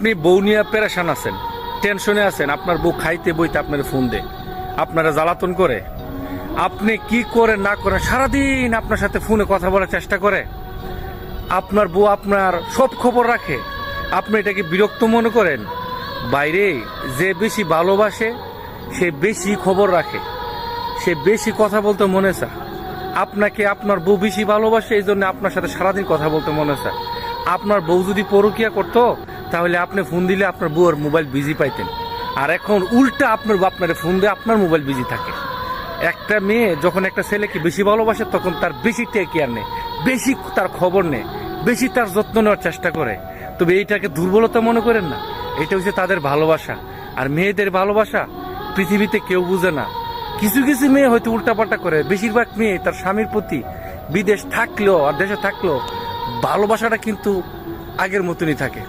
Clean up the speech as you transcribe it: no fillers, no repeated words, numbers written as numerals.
আপনি বউ নিয়ে পেরেশান আছেন, টেনশনে আছেন, আপনার বউ খাইতে বইতে আপনার ফোন দে, আপনারা জ্বালাতন করে, আপনি কি করে না করেন, সারাদিন আপনার সাথে ফোনে কথা বলার চেষ্টা করে, আপনার বউ আপনার সব খবর রাখে, আপনি এটাকে বিরক্ত মনে করেন? বাইরে যে বেশি ভালোবাসে সে বেশি খবর রাখে, সে বেশি কথা বলতে মনে চায়। আপনাকে আপনার বউ বেশি ভালোবাসে, এই জন্য আপনার সাথে সারাদিন কথা বলতে মনে চায়। আপনার বউ যদি পরকিয়া করতো তাহলে আপনি ফোন দিলে আপনার বউয়ের মোবাইল বিজি পাইতেন, আর এখন উল্টা আপনার বউ আপনার ফোন দিয়ে আপনার মোবাইল বিজি থাকে। একটা মেয়ে যখন একটা ছেলেকে বেশি ভালোবাসে তখন তার বেশি টেক কেয়ার নেয়, বেশি তার খবর নেয়, বেশি তার যত্ন নেওয়ার চেষ্টা করে। তবে এইটাকে দুর্বলতা মনে করেন না, এটা হচ্ছে তাদের ভালোবাসা। আর মেয়েদের ভালোবাসা পৃথিবীতে কেউ বুঝে না। কিছু কিছু মেয়ে হয়তো উল্টাপাল্টা করে, বেশিরভাগ মেয়ে তার স্বামীর প্রতি বিদেশ থাকলেও আর দেশে থাকলেও ভালোবাসাটা কিন্তু আগের মতনই থাকে।